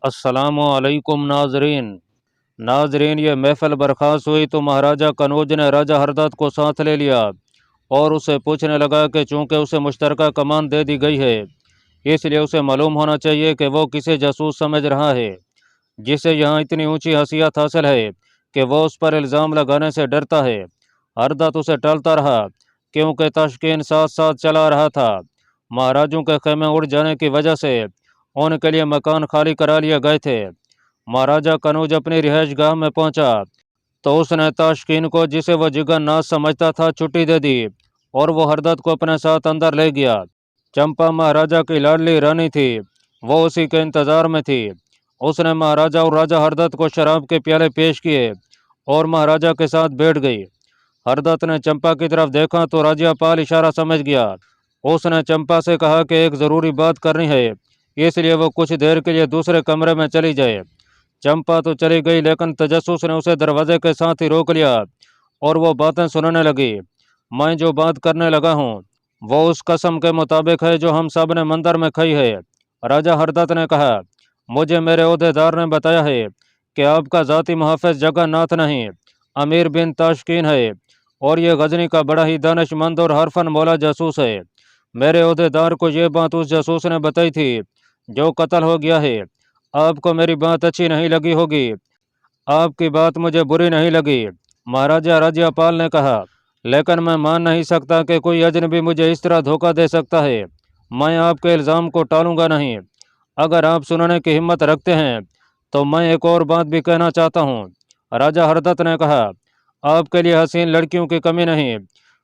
السلام علیکم ناظرین یہ محفل برخاست ہوئی تو مہاراجہ کنوج نے راجہ ہردت کو ساتھ لے لیا اور اسے پوچھنے لگا کہ چونکہ اسے مشترکہ کمان دے دی گئی ہے اس لیے اسے معلوم ہونا چاہیے کہ وہ کسے جاسوس سمجھ رہا ہے جسے یہاں اتنی اونچی حیثیت حاصل ہے کہ وہ اس پر الزام لگانے سے ڈرتا ہے۔ ہردت اسے ٹالتا رہا کیونکہ تشکین ساتھ ساتھ چلا رہا تھا۔ مہاراجوں کے خیمے اڑ جانے کی وجہ سے ان کے لیے مکان خالی کرا لیے گئے تھے۔ مہاراجہ کنوج اپنی رہائش گاہ میں پہنچا تو اس نے تاشکین کو، جسے وہ جگر ناز سمجھتا تھا، چھٹی دے دی اور وہ ہردت کو اپنے ساتھ اندر لے گیا۔ چمپا مہاراجہ کی لاڈلی رانی تھی، وہ اسی کے انتظار میں تھی۔ اس نے مہاراجہ اور راجہ ہردت کو شراب کے پیالے پیش کیے اور مہاراجہ کے ساتھ بیٹھ گئی۔ ہردت نے چمپا کی طرف دیکھا تو راجیہ پال اشارہ سمجھ گیا۔ اس نے چمپا سے کہا کہ ایک ضروری بات کرنی ہے، اس لیے وہ کچھ دیر کے لیے دوسرے کمرے میں چلی جائے۔ چمپا تو چلی گئی لیکن تجسس نے اسے دروازے کے ساتھ ہی روک لیا اور وہ باتیں سننے لگی۔ میں جو بات کرنے لگا ہوں وہ اس قسم کے مطابق ہے جو ہم سب نے مندر میں کھائی ہے۔ راجہ ہردت نے کہا، مجھے میرے عہدیدار نے بتایا ہے کہ آپ کا ذاتی محافظ جگن ناتھ نہیں، امیر بن تاشکین ہے اور یہ غزنی کا بڑا ہی دانش مند اور حرفن مولا جاسوس ہے۔ میرے عہدیدار کو یہ بات اس جاسوس نے بتائی تھی جو قتل ہو گیا ہے۔ آپ کو میری بات اچھی نہیں لگی ہوگی، آپ کی بات مجھے بری نہیں لگی، مہاراجہ راجیہ پال نے کہا، لیکن میں مان نہیں سکتا کہ کوئی اجنبی مجھے اس طرح دھوکہ دے سکتا ہے۔ میں آپ کے الزام کو ٹالوں گا نہیں۔ اگر آپ سننے کی ہمت رکھتے ہیں تو میں ایک اور بات بھی کہنا چاہتا ہوں۔ راجہ ہردت نے کہا، آپ کے لیے حسین لڑکیوں کی کمی نہیں۔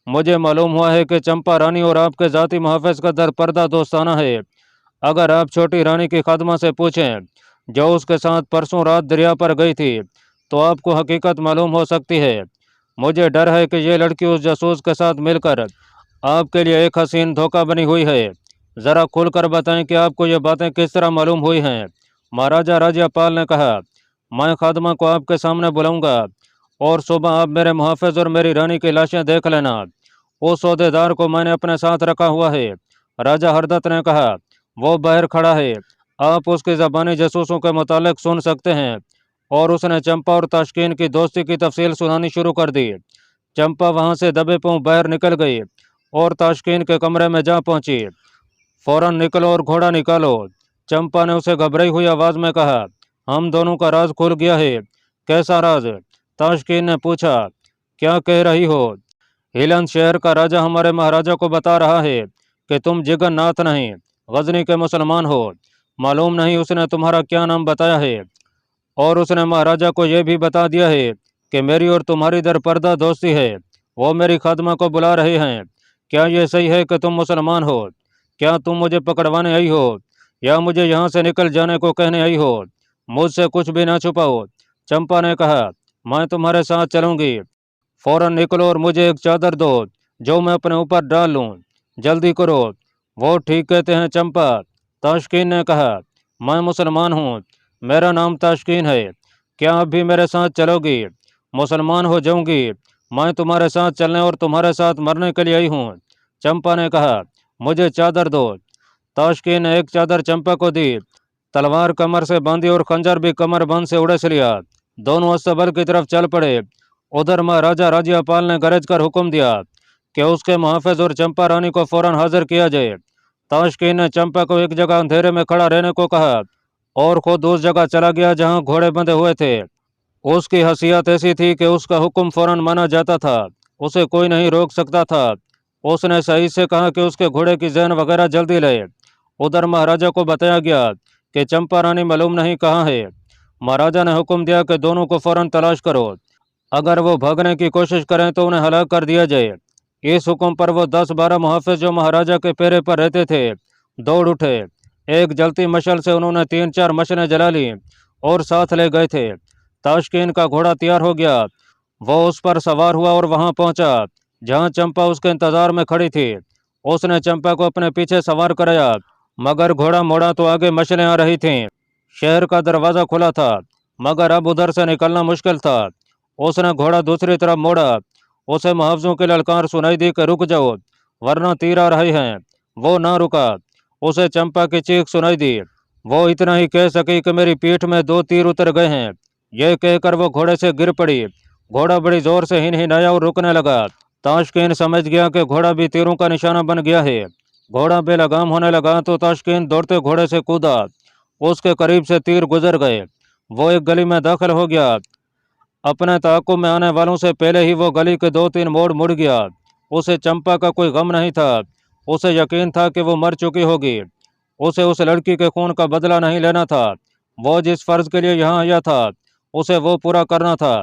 مجھے معلوم ہوا ہے کہ چمپا رانی اور آپ کے ذاتی محافظ کا در پردہ دوستانہ ہے۔ اگر آپ چھوٹی رانی کی خادمہ سے پوچھیں جو اس کے ساتھ پرسوں رات دریا پر گئی تھی تو آپ کو حقیقت معلوم ہو سکتی ہے۔ مجھے ڈر ہے کہ یہ لڑکی اس جاسوس کے ساتھ مل کر آپ کے لیے ایک حسین دھوکہ بنی ہوئی ہے۔ ذرا کھل کر بتائیں کہ آپ کو یہ باتیں کس طرح معلوم ہوئی ہیں۔ مہاراجہ راجیہ پال نے کہا، میں خادمہ کو آپ کے سامنے بلاؤں گا اور صبح آپ میرے محافظ اور میری رانی کی لاشیں دیکھ لینا۔ اس عہدیدار کو میں نے اپنے ساتھ رکھا ہوا ہے۔ راجہ ہردت نے کہا، وہ باہر کھڑا ہے، آپ اس کی زبانی جاسوسوں کے متعلق سن سکتے ہیں۔ اور اس نے چمپا اور تاشکین کی دوستی کی تفصیل سنانی شروع کر دی۔ چمپا وہاں سے دبے پاؤں باہر نکل گئی اور تاشکین کے کمرے میں جا پہنچی۔ فوراً نکلو اور گھوڑا نکالو، چمپا نے اسے گھبرائی ہوئی آواز میں کہا۔ ہم دونوں کا راز کھل گیا ہے۔ کیسا راز؟ تاشکین نے پوچھا۔ کیا کہہ رہی ہو؟ ہیلند شہر کا راجہ ہمارے مہاراجہ کو بتا رہا ہے کہ تم جگن ناتھ نہیں، غزنی کے مسلمان ہو۔ معلوم نہیں اس نے تمہارا کیا نام بتایا ہے، اور اس نے مہاراجہ کو یہ بھی بتا دیا ہے کہ میری اور تمہاری در پردہ دوستی ہے۔ وہ میری خادمہ کو بلا رہے ہیں۔ کیا یہ صحیح ہے کہ تم مسلمان ہو؟ کیا تم مجھے پکڑوانے آئی ہو یا مجھے یہاں سے نکل جانے کو کہنے آئی ہو؟ مجھ سے کچھ بھی نہ چھپاؤ۔ چمپا نے کہا، میں تمہارے ساتھ چلوں گی۔ فوراً نکلو اور مجھے ایک چادر دو جو میں اپنے اوپر ڈال لوں۔ جلدی کرو۔ وہ ٹھیک کہتے ہیں چمپا، تاشکین نے کہا، میں مسلمان ہوں، میرا نام تاشکین ہے۔ کیا اب بھی میرے ساتھ چلو گی؟ مسلمان ہو جاؤں گی۔ میں تمہارے ساتھ چلنے اور تمہارے ساتھ مرنے کے لیے آئی ہوں۔ چمپا نے کہا، مجھے چادر دو۔ تاشکین نے ایک چادر چمپا کو دی، تلوار کمر سے باندھی اور خنجر بھی کمر بند سے اڑس لیا۔ دونوں استبل کی طرف چل پڑے۔ ادھر مہاراجہ راجیہ پال نے گرج کر حکم دیا کہ اس کے محافظ اور چمپا رانی کو فوراً حاضر کیا جائے۔ تاشکین نے چمپا کو ایک جگہ اندھیرے میں کھڑا رہنے کو کہا اور خود اس جگہ چلا گیا جہاں گھوڑے بندھے ہوئے تھے۔ اس کی حیثیت ایسی تھی کہ اس کا حکم فوراً مانا جاتا تھا، اسے کوئی نہیں روک سکتا تھا۔ اس نے سعید سے کہا کہ اس کے گھوڑے کی ذہن وغیرہ جلدی لے۔ ادھر مہاراجہ کو بتایا گیا کہ چمپا رانی معلوم نہیں کہاں ہے۔ مہاراجہ نے حکم دیا کہ دونوں کو فوراً تلاش کرو، اگر وہ بھاگنے کی کوشش کریں تو انہیں ہلاک کر دیا جائے۔ اس حکم پر وہ 10-12 محافظ جو مہاراجہ کے پیرے پر رہتے تھے دوڑ اٹھے۔ ایک جلتی مشل سے انہوں نے 3-4 مشلیں جلا لیں اور ساتھ لے گئے تھے۔ تاشکین کا گھوڑا تیار ہو گیا، وہ اس پر سوار ہوا اور وہاں پہنچا جہاں چمپا اس کے انتظار میں کھڑی تھی۔ اس نے چمپا کو اپنے پیچھے سوار کرایا، مگر گھوڑا موڑا تو آگے مشلیں آ رہی تھیں۔ شہر کا دروازہ کھلا تھا مگر اب ادھر سے نکلنا مشکل تھا۔ اس نے گھوڑا دوسری طرف موڑا، اسے محافظوں کی للکار سنائی دی کہ رک جاؤ ورنہ تیر آ رہے ہیں۔ وہ نہ رکا، اسے چمپا کی چیخ سنائی دی، वो इतना ही कह सकी कि मेरी पीठ में 2 तीर उतर गए हैं। यह कहकर वो घोड़े से गिर पड़ी। घोड़ा बड़ी जोर से हिनहिनाया और रुकने लगा। ताशकीन समझ गया कि घोड़ा भी तीरों का निशाना बन गया है। घोड़ा बेलगाम होने लगा तो ताशकीन दौड़ते घोड़े से कूदा। उसके करीब से तीर गुजर गए। वो एक गली में दाखिल हो गया। अपने ताक़ुब में आने वालों से पहले ही वो गली के 2-3 मोड़ मुड़ गया। उसे चंपा का कोई गम नहीं था। उसे यकीन था कि वो मर चुकी होगी। उसे उस लड़की के खून का बदला नहीं लेना था। वो जिस फर्ज के लिए यहाँ आया था उसे वो पूरा करना था।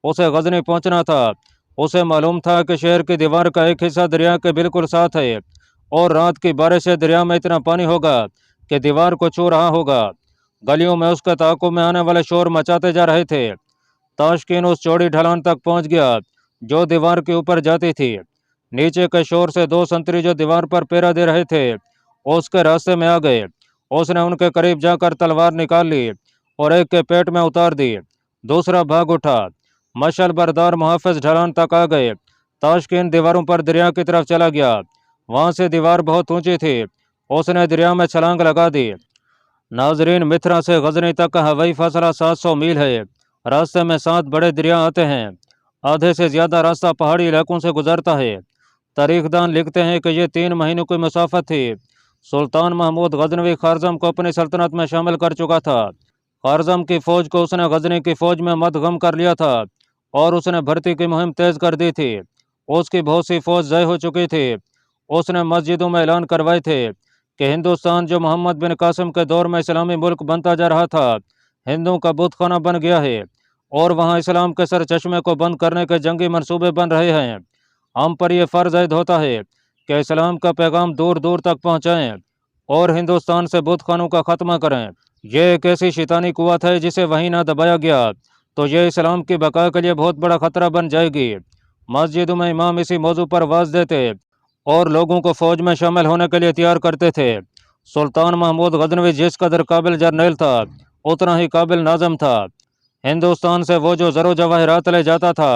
उसे गजनी पहुँचना था। उसे मालूम था कि शहर की दीवार का एक हिस्सा दरिया के बिल्कुल साथ है और रात की बारिश से दरिया में इतना पानी होगा कि दीवार को छू रहा होगा। गलियों में उसके ताक़ुब में आने वाले शोर मचाते जा रहे थे। ताशकीन उस चौड़ी ढलान तक पहुंच गया जो दीवार के ऊपर जाती थी। नीचे के शोर से 2 संतरी जो दीवार पर पहरा दे रहे थे उसके रास्ते में आ गए। उसने उनके करीब जाकर तलवार निकाल ली और एक के पेट में उतार दी। दूसरा भाग उठा। मशल बरदार मुहाफिज ढलान तक आ गए। ताशकीन दीवारों पर दरिया की तरफ चला गया। वहां से दीवार बहुत ऊंची थी। उसने दरिया में छलांग लगा दी। नाजरीन, मिथरा से गजनी तक का हवाई फासला 700 मील है। रास्ते में 7 बड़े दरिया आते हैं। आधे से ज़्यादा रास्ता पहाड़ी इलाकों से गुजरता है। तारीखदान लिखते हैं कि यह 3 महीनों की मसाफत थी। सुल्तान महमूद गजनवी खारजम को अपनी सल्तनत में शामिल कर चुका था। खारजम की फ़ौज को उसने गजनी की फ़ौज में मदगम कर लिया था और उसने भर्ती की मुहिम तेज़ कर दी थी। उसकी बहुत सी फ़ौज ज़य हो चुकी थी। उसने मस्जिदों में ऐलान करवाए थे कि हिंदुस्तान जो मोहम्मद बिन कासिम के दौर में इस्लामी मुल्क बनता जा रहा था हिंदुओं का बुत खाना बन गया है और वहाँ इस्लाम के सर चश्मे को बंद करने के जंगी मंसूबे बन रहे हैं। हम पर यह फ़र्ज़ ऐद होता है कि इस्लाम का पैगाम दूर दूर तक पहुँचाएँ और हिंदुस्तान से बुत खानों का ख़त्मा करें। यह एक ऐसी शैतानी कुव्वत है जिसे वहीं ना दबाया गया तो यह इस्लाम की बका के लिए बहुत बड़ा ख़तरा बन जाएगी। मस्जिदों में इमाम इसी मौजू पर वाज देते और लोगों को फ़ौज में शामिल होने के लिए तैयार करते थे। सुल्तान महमूद गजनवी जिस कदर काबिल जर्नैल था उतना ही काबिल नाज़म था। हिंदुस्तान से वो जो ज़रो जवाहरात ले जाता था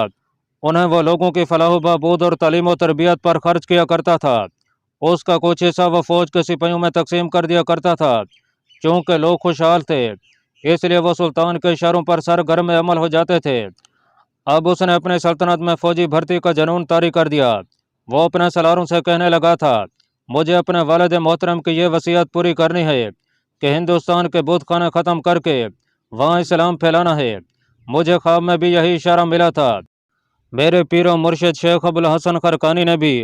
उन्हें वो लोगों की फलाह बहबूद और तालीम व तरबियत पर खर्च किया करता था। उसका कुछ हिस्सा वो फ़ौज के सिपाहियों में तकसीम कर दिया करता था। चूँकि लोग खुशहाल थे इसलिए वो सुल्तान के इशारों पर सरगर्म में अमल हो जाते थे। अब उसने अपनी सल्तनत में फ़ौजी भर्ती का जनून तारी कर दिया। वो अपने सलारों से कहने लगा था, मुझे अपने वालिद मोहतरम की ये वसीयत पूरी करनी है कि हिंदुस्तान के बुत खाने ख़त्म करके वहाँ इस्लाम फैलाना है। मुझे ख्वाब में भी यही इशारा मिला था। मेरे पीरो मुर्शिद शेख अबुल हसन खरकानी ने भी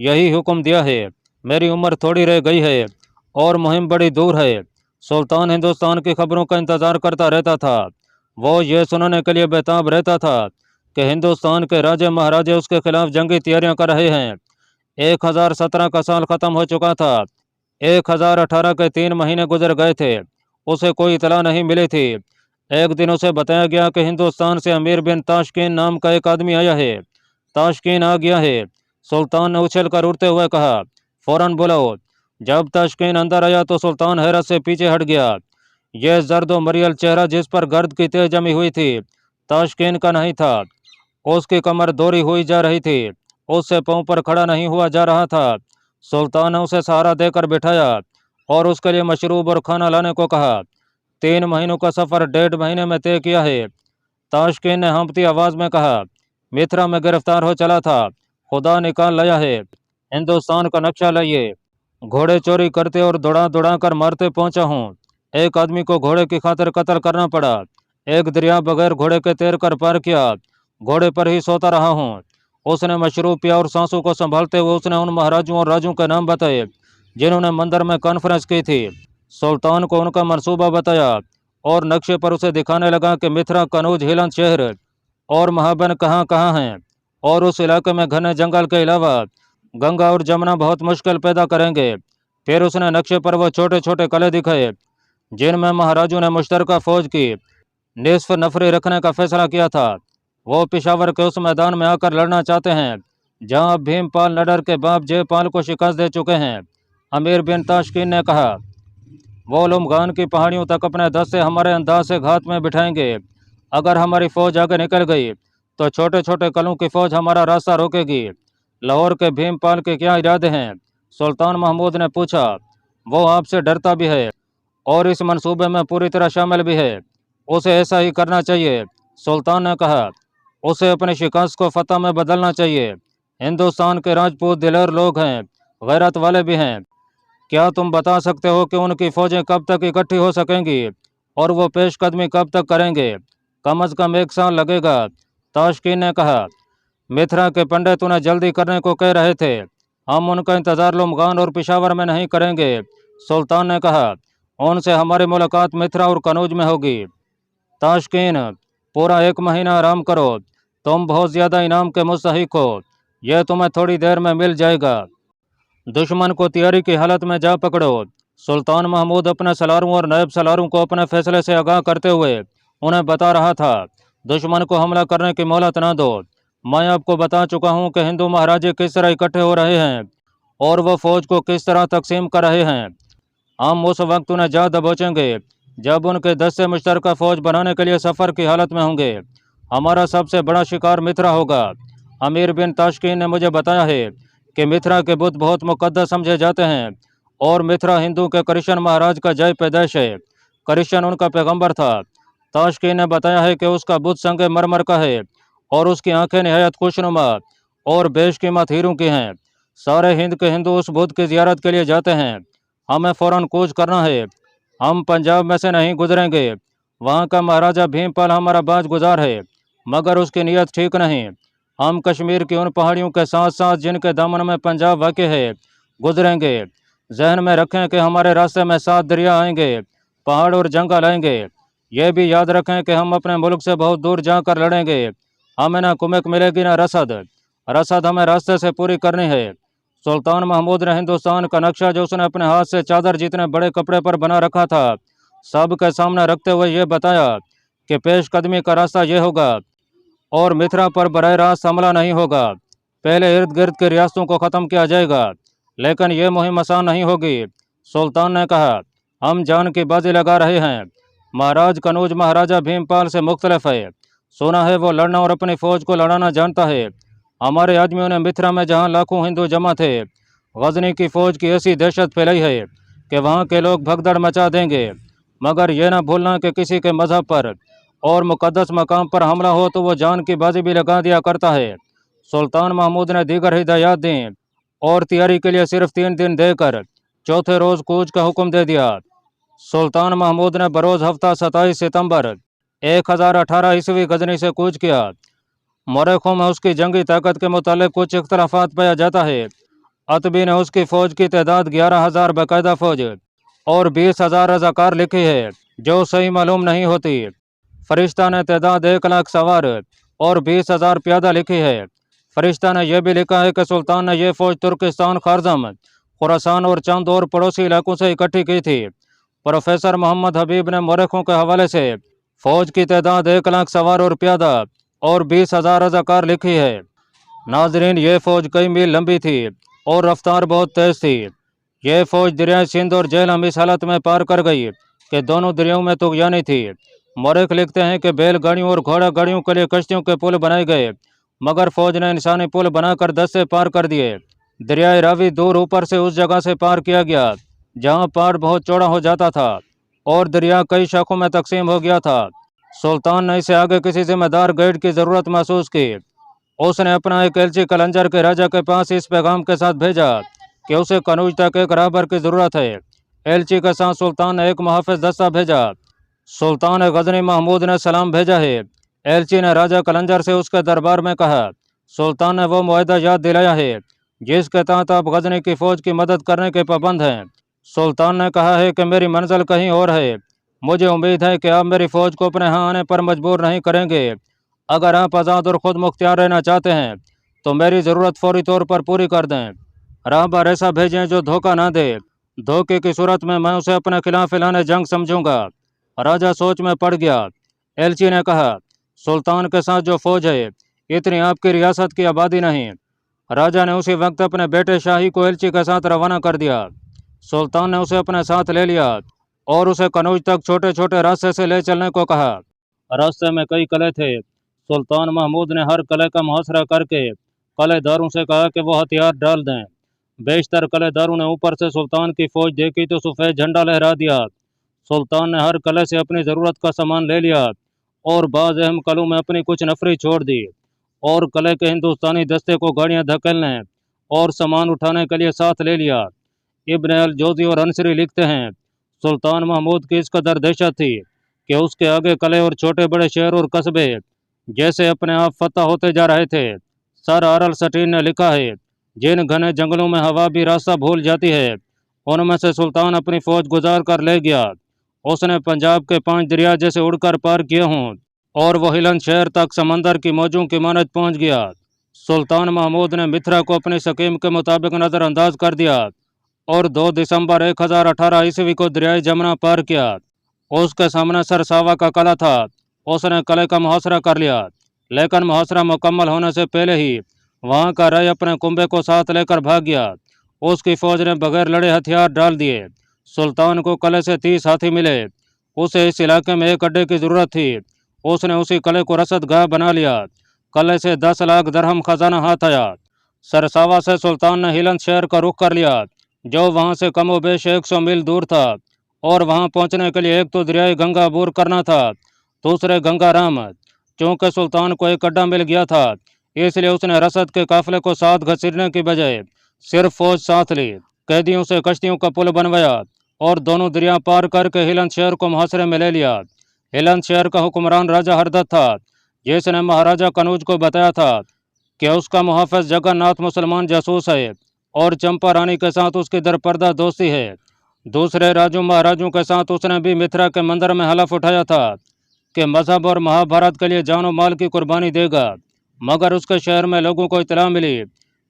यही हुक्म दिया है। मेरी उम्र थोड़ी रह गई है और मुहिम बड़ी दूर है। सुल्तान हिंदुस्तान की खबरों का इंतज़ार करता रहता था। वो ये सुनने के लिए बेताब रहता था कि हिंदुस्तान के राजे महाराजे उसके खिलाफ जंगी तैयारियां कर रहे हैं। 1017 का साल ख़त्म हो चुका था। 1018 के 3 महीने गुजर गए थे। उसे कोई इतला नहीं मिली थी। एक दिन उसे बताया गया कि हिंदुस्तान से अमीर बिन ताशकीन नाम का एक आदमी आया है। ताशकीन आ गया है। सुल्तान ने उछल कर उड़ते हुए कहा, फ़ौरन बुलाओ। जब ताशकीन अंदर आया तो सुल्तान हैरत से पीछे हट गया। यह जर्द व मरियल चेहरा जिस पर गर्द की तेज जमी हुई थी ताशकीन का नहीं था। उसकी कमर दोरी हुई जा रही थी। उससे पाँव पर खड़ा नहीं हुआ जा रहा था। सुल्तान ने उसे सहारा देकर बिठाया और उसके लिए मशरूब और खाना लाने को कहा। 3 महीनों का सफ़र 1.5 महीने में तय किया है। ताशकीन ने हाँफती आवाज़ में कहा, मिथरा में गिरफ्तार हो चला था। खुदा निकाल लाया है। हिंदुस्तान का नक्शा लाइए। घोड़े चोरी करते और दौड़ा दौड़ा कर मारते पहुंचा हूँ। एक आदमी को घोड़े की खातिर कत्ल करना पड़ा। एक दरिया बगैर घोड़े के तैर कर पार किया। घोड़े पर ही सोता रहा हूँ। उसने मशरूब पिया और सांसों को संभालते हुए उसने उन महाराजों और राजों के नाम बताए जिन्होंने मंदिर में कॉन्फ्रेंस की थी। सुल्तान को उनका मंसूबा बताया और नक्शे पर उसे दिखाने लगा कि मिथरा, कनौज, हिलन शहर और महाबन कहाँ कहाँ हैं और उस इलाके में घने जंगल के अलावा गंगा और जमुना बहुत मुश्किल पैदा करेंगे। फिर उसने नक्शे पर वो छोटे छोटे कले दिखाए जिनमें महाराजों ने मुश्तरका फ़ौज की निस्फ नफरी रखने का फैसला किया था। वो पेशावर के उस मैदान में आकर लड़ना चाहते हैं जहां भीमपाल नडर के बाप जयपाल को शिकस्त दे चुके हैं। अमीर बिन ताशकीन ने कहा, वो लुमगान की पहाड़ियों तक अपने दस्ते हमारे अंदाज से घात में बिठाएंगे। अगर हमारी फ़ौज आगे निकल गई तो छोटे छोटे कलों की फ़ौज हमारा रास्ता रोकेगी। लाहौर के भीमपाल के क्या इरादे हैं? सुल्तान महमूद ने पूछा। वो आपसे डरता भी है اور اس मंसूबे में पूरी तरह शामिल भी है। उसे ऐसा ही करना चाहिए। सुल्तान ने कहा, उसे अपनी शिकस्त को फतह में बदलना चाहिए। हिंदुस्तान के राजपूत दिलेर लोग हैं, गैरत वाले भी हैं। क्या तुम बता सकते हो कि उनकी फौजें कब तक इकट्ठी हो सकेंगी और वो पेशकदमी कब तक करेंगे? कम अज कम 1 साल लगेगा। ताशकीन ने कहा, मिथरा के पंडित उन्हें जल्दी करने को कह रहे थे। हम उनका इंतजार लुमगान और पिशावर में नहीं करेंगे। सुल्तान ने कहा, उनसे हमारी मुलाकात मिथरा और कनौज में होगी। ताशकीन, पूरा 1 महीना आराम करो। तुम बहुत ज़्यादा इनाम के मुस्तहिक हो। यह तुम्हें थोड़ी देर में मिल जाएगा। दुश्मन को तैयारी की हालत में जा पकड़ो। सुल्तान महमूद अपने सलारों और नायब सलारों को अपने फैसले से आगाह करते हुए उन्हें बता रहा था, दुश्मन को हमला करने की मोहलत ना दो। मैं आपको बता चुका हूँ कि हिंदू महाराजे किस तरह इकट्ठे हो रहे हैं और वह फौज को किस तरह तकसीम कर रहे हैं। हम उस वक्त उन्हें जा दबोचेंगे जब उनके दस्ते मुश्तरका फौज बनाने के लिए सफ़र की हालत में होंगे। हमारा सबसे बड़ा शिकार मिथरा होगा। अमीर बिन ताशकीन ने मुझे बताया है कि मिथरा के बुत बहुत मुकद्दस समझे जाते हैं और मिथरा हिंदू के कृष्ण महाराज का जय पैदाइश है। कृष्ण उनका पैगंबर था। ताशकीन ने बताया है कि उसका बुत संगे मरमर का है और उसकी आंखें निहायत खुशनुमा और बेशकीमत हीरों की हैं। सारे हिंद के हिंदू उस बुत की ज़ियारत के लिए जाते हैं। हमें फ़ौरन कूच करना है। हम पंजाब में से नहीं गुजरेंगे। वहाँ का महाराजा भीमपाल हमारा बाज गुजार है, मगर उसकी नीयत ठीक नहीं। हम कश्मीर की उन पहाड़ियों के साथ साथ जिनके दामन में पंजाब वाक़ है गुजरेंगे। जहन में रखें कि हमारे रास्ते में 7 दरिया आएंगे, पहाड़ और जंगल आएंगे। ये भी याद रखें कि हम अपने मुल्क से बहुत दूर जाकर लड़ेंगे। हमें ना कुमक मिलेगी ना रसद। रसद हमें रास्ते से पूरी करनी है। सुल्तान महमूद ने हिंदुस्तान का नक्शा जो उसने अपने हाथ से चादर जितने बड़े कपड़े पर बना रखा था सब के सामने रखते हुए ये बताया कि पेशकदमी का रास्ता ये होगा और मिथरा पर बरह रास्त हमला नहीं होगा। पहले इर्द गिर्द की रियासतों को ख़त्म किया जाएगा, लेकिन यह मुहिम आसान नहीं होगी। सुल्तान ने कहा, हम जान की बाजी लगा रहे हैं। महाराज कनौज महाराजा भीमपाल से मुख्तलिफ है। सुना है वो लड़ना और अपनी फ़ौज को लड़ाना जानता है। हमारे आदमियों ने मिथरा में जहाँ लाखों हिंदू जमा थे, गजनी की फ़ौज की ऐसी दहशत फैलाई है कि वहाँ के लोग भगदड़ मचा देंगे। मगर यह ना भूलना कि किसी के मज़हब पर और मुक़द्दस मकाम पर हमला हो तो वो जान की बाजी भी लगा दिया करता है। सुल्तान महमूद ने दीगर हिदायत दी और तैयारी के लिए सिर्फ 3 दिन देकर चौथे रोज़ कूच का हुक्म दे दिया। सुल्तान महमूद ने बरोज़ हफ्ता 27 सितंबर 1018 ईस्वी गजनी से कूच किया। मौरखों में उसकी जंगी ताकत के मुतालिक कुछ इख्तलाफात पाया जाता है। अतबी ने उसकी फ़ौज की तादाद 11,000 बाकायदा फ़ौज और 20,000 रज़ाकार लिखी है, जो सही मालूम नहीं होती। फरिश्ता ने तादाद 1 लाख सवार और 20,000 प्यादा लिखी है। फरिश्ता ने यह भी लिखा है कि सुल्तान ने यह फ़ौज तुर्किस्तान, खारज़म, खुरासान और चंद और पड़ोसी इलाकों से इकट्ठी की थी। प्रोफेसर मोहम्मद हबीब ने मौरखों के हवाले से फ़ौज की तादाद 1 लाख सवार और प्यादा और 20,000 रज़ाकार लिखी है। नाजरीन, ये फ़ौज कई मील लंबी थी और रफ्तार बहुत तेज़ थी। यह फ़ौज दरियाए सिंध और झेलम इस हालत में पार कर गई कि दोनों दरियाओं में तुग़यानी थी। मौरख लिखते हैं कि बैलगाड़ियों और घोड़ा गाड़ियों के लिए कश्तियों के पुल बनाए गए, मगर फ़ौज ने इंसानी पुल बनाकर दस्ते पार कर दिए। दरियाए रावी दूर ऊपर से उस जगह से पार किया गया जहाँ पहाड़ बहुत चौड़ा हो जाता था और दरिया कई शाखों में तकसीम हो गया था। सुल्तान ने इसे आगे किसी जिम्मेदार गाइड की ज़रूरत महसूस की। उसने अपना एक एलची कलंजर के राजा के पास इस पैगाम के साथ भेजा कि उसे कनौज तक एक राहबर की ज़रूरत है। एलची के साथ सुल्तान ने एक मुहाफ़िज़ दस्ता भेजा। सुल्तान गजनी महमूद ने सलाम भेजा है। एलची ने राजा कलंजर से उसके दरबार में कहा। सुल्तान ने वो मुआहदा याद दिलाया है जिसके तहत आप गजनी की फ़ौज की मदद करने के पाबंद हैं। सुल्तान ने कहा है कि मेरी मंजिल कहीं और है। मुझे उम्मीद है कि आप मेरी फ़ौज को अपने यहाँ आने पर मजबूर नहीं करेंगे। अगर आप आज़ाद और ख़ुद मुख्तियार रहना चाहते हैं तो मेरी ज़रूरत फौरी तौर पर पूरी कर दें। राहबर ऐसा भेजें जो धोखा ना दे। धोखे की सूरत में मैं उसे अपने खिलाफ ऐलान जंग समझूंगा। राजा सोच में पड़ गया। एलची ने कहा, सुल्तान के साथ जो फ़ौज है इतनी आपकी रियासत की आबादी नहीं। राजा ने उसी वक्त अपने बेटे शाही को एलची के साथ रवाना कर दिया। सुल्तान ने उसे अपने साथ ले लिया और उसे कनौज तक छोटे छोटे रास्ते से ले चलने को कहा। रास्ते में कई किले थे। सुल्तान महमूद ने हर किले का मुहासरा करके किलेदारों से कहा कि वो हथियार डाल दें। बेशतर किलेदारों ने ऊपर से सुल्तान की फ़ौज देखी तो सफ़ेद झंडा लहरा दिया। سلطان نے ہر قلعے سے اپنی ضرورت کا سامان لے لیا اور بعض اہم قلعوں میں اپنی کچھ نفری چھوڑ دی، اور قلعے کے ہندوستانی دستے کو گاڑیاں دھکیلنے اور سامان اٹھانے کے لیے ساتھ لے لیا۔ ابن الجوزی اور انصری لکھتے ہیں، سلطان محمود کی اس قدر دہشت تھی کہ اس کے آگے قلعے اور چھوٹے بڑے شہر اور قصبے جیسے اپنے آپ فتح ہوتے جا رہے تھے۔ سر آرل سٹین نے لکھا ہے، جن گھنے جنگلوں میں ہوا بھی راستہ بھول جاتی ہے، ان میں سے سلطان اپنی فوج گزار کر لے گیا۔ اس نے پنجاب کے 5 دریا جیسے اڑ کر پار کیے ہوں، اور وہ ہلند شہر تک سمندر کی موجوں کی مانند پہنچ گیا۔ سلطان محمود نے متھرا کو اپنی سکیم کے مطابق نظر انداز کر دیا اور 2 دسمبر 1018 عیسوی کو دریائے جمنا پار کیا۔ اس کے سامنے سرساوا کا قلعہ تھا۔ اس نے قلعے کا محاصرہ کر لیا، لیکن محاصرہ مکمل ہونے سے پہلے ہی وہاں کا رے اپنے کنبے کو ساتھ لے کر بھاگ گیا۔ اس کی فوج نے بغیر لڑے ہتھیار ڈال دیے۔ سلطان کو قلعے سے 30 ہاتھی ملے۔ اسے اس علاقے میں ایک اڈے کی ضرورت تھی۔ اس نے اسی قلعے کو رسد گاہ بنا لیا۔ قلعے سے 10 لاکھ درہم خزانہ ہاتھ آیا۔ سرساوا سے سلطان نے ہلند شہر کا رخ کر لیا، جو وہاں سے کم و بیش 100 میل دور تھا، اور وہاں پہنچنے کے لیے ایک تو دریائے گنگا عبور کرنا تھا، دوسرے گنگا رام۔ چونکہ سلطان کو ایک اڈا مل گیا تھا، اس لیے اس نے رسد کے قافلے کو ساتھ گھسیٹنے کی بجائے صرف فوج ساتھ لی، قیدیوں سے کشتیوں کا پل بنوایا اور دونوں دریا پار کر کے ہلند شہر کو محاصرے میں لے لیا۔ ہلند شہر کا حکمران راجہ ہردت تھا، جس نے مہاراجہ کنوج کو بتایا تھا کہ اس کا محافظ جگن ناتھ مسلمان جاسوس ہے اور چمپا رانی کے ساتھ اس کی درپردہ دوستی ہے۔ دوسرے راجوں مہاراجوں کے ساتھ اس نے بھی متھرا کے مندر میں حلف اٹھایا تھا کہ مذہب اور مہابھارت کے لیے جان و مال کی قربانی دے گا، مگر اس کے شہر میں لوگوں کو اطلاع ملی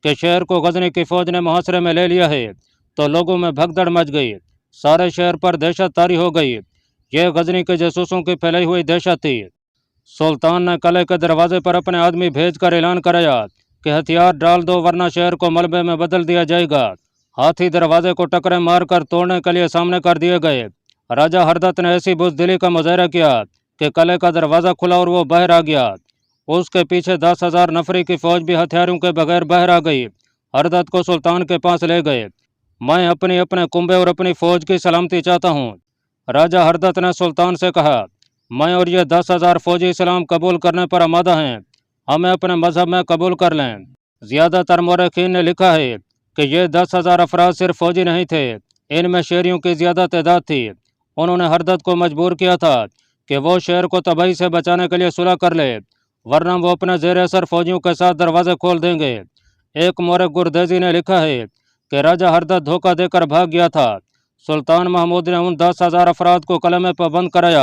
کہ شہر کو غزنی کی فوج نے محاصرے میں لے لیا ہے، تو لوگوں میں بھگدڑ مچ گئی، سارے شہر پر دہشت طاری ہو گئی۔ یہ غزنی کے جاسوسوں کی پھیلائی ہوئی دہشت تھی۔ سلطان نے قلعے کے دروازے پر اپنے آدمی بھیج کر اعلان کرایا کہ ہتھیار ڈال دو ورنہ شہر کو ملبے میں بدل دیا جائے گا۔ ہاتھی دروازے کو ٹکرے مار کر توڑنے کے لیے سامنے کر دیے گئے۔ راجہ ہردت نے ایسی بزدلی کا مظاہرہ کیا کہ قلعے کا دروازہ کھلا اور وہ باہر آ گیا۔ اس کے پیچھے 10,000 نفری کی فوج بھی ہتھیاروں کے بغیر باہر آ گئی۔ ہردت کو سلطان کے پاس لے گئے۔ میں اپنے کنبے اور اپنی فوج کی سلامتی چاہتا ہوں۔ راجہ ہردت نے سلطان سے کہا، میں اور یہ 10,000 فوجی اسلام قبول کرنے پر آمادہ ہیں، ہمیں اپنے مذہب میں قبول کر لیں۔ زیادہ تر مورخین نے لکھا ہے کہ یہ 10,000 افراد صرف فوجی نہیں تھے، ان میں شہریوں کی زیادہ تعداد تھی۔ انہوں نے ہردت کو مجبور کیا تھا کہ وہ شہر کو تباہی سے بچانے کے لیے صلح کر لے، ورنہ وہ اپنے زیر اثر فوجیوں کے ساتھ دروازے کھول دیں گے۔ ایک مورخ گردیزی نے لکھا ہے کہ راجہ ہردت دھوکہ دے کر بھاگ گیا تھا۔ سلطان محمود نے ان 10,000 افراد کو قلعے میں پابند کرایا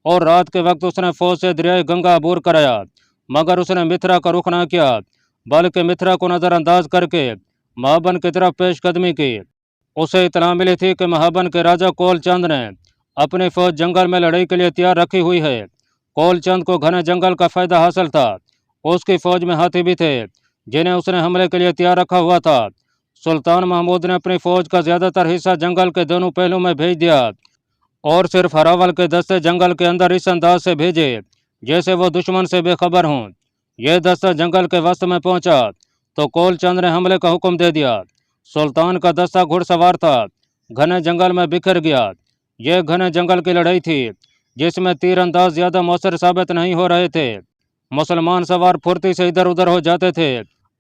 اور رات کے وقت اس نے فوج سے دریائے گنگا عبور کرایا، مگر اس نے متھرا کا رخ نہ کیا، بلکہ متھرا کو نظر انداز کر کے مہابن کی طرف پیش قدمی کی۔ اسے اطلاع ملی تھی کہ مہابن کے راجہ کول چند نے اپنی فوج جنگل میں لڑائی کے لیے تیار رکھی ہوئی ہے۔ کول چند کو گھنے جنگل کا فائدہ حاصل تھا۔ اس کی فوج میں ہاتھی بھی تھے جنہیں اس نے حملے کے لیے تیار رکھا ہوا تھا۔ سلطان محمود نے اپنی فوج کا زیادہ تر حصہ جنگل کے دونوں پہلوں میں بھیج دیا اور صرف ہراول کے دستے جنگل کے اندر اس انداز سے بھیجے جیسے وہ دشمن سے بے خبر ہوں۔ یہ دستہ جنگل کے وسط میں پہنچا تو کول چند نے حملے کا حکم دے دیا۔ سلطان کا دستہ گھڑ سوار تھا، گھنے جنگل میں بکھر گیا۔ یہ گھنے جنگل کی لڑائی تھی جس میں تیر انداز زیادہ مؤثر ثابت نہیں ہو رہے تھے۔ مسلمان سوار پھرتی سے ادھر ادھر ہو جاتے تھے۔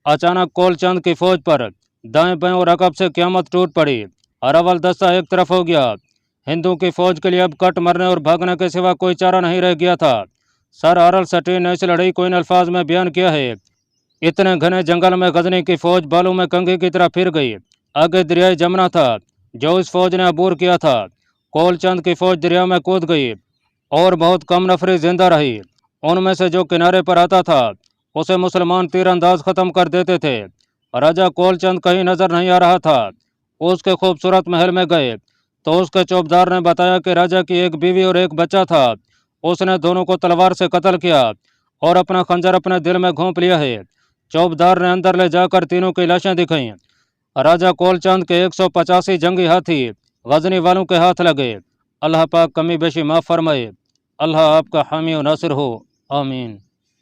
اچانک کول چند کی فوج پر دائیں بائیں اور عقب سے قیامت ٹوٹ پڑی۔ اراول دستہ ایک طرف ہو گیا۔ ہندو کی فوج کے لیے اب کٹ مرنے اور بھاگنے کے سوا کوئی چارہ نہیں رہ گیا تھا۔ سر آرل سٹین نے اس لڑائی کو ان الفاظ میں بیان کیا ہے، اتنے گھنے جنگل میں غزنی کی فوج بالوں میں کنگھی کی طرح پھر گئی۔ آگے دریائے جمنا تھا جو اس فوج نے عبور کیا تھا۔ کول چند کی فوج دریا میں کود گئی اور بہت کم نفری زندہ رہی۔ ان میں سے جو کنارے پر آتا تھا اسے مسلمان تیر انداز ختم کر دیتے تھے۔ راجہ کول چند کہیں نظر نہیں آ رہا تھا۔ اس کے خوبصورت محل میں گئے تو اس کے چوبدار نے بتایا کہ راجہ کی ایک بیوی اور ایک بچہ تھا۔ اس نے دونوں کو تلوار سے قتل کیا اور اپنا خنجر اپنے دل میں گھونپ لیا ہے۔ چوبدار نے اندر لے جا کر تینوں کی لاشیں دکھائیں۔ راجہ کول چند کے 185 جنگی ہاتھی غزنی والوں کے ہاتھ لگے۔ اللہ پاک کمی بیشی معاف فرمائے۔ اللہ آپ کا حامی و ناصر ہو، آمین۔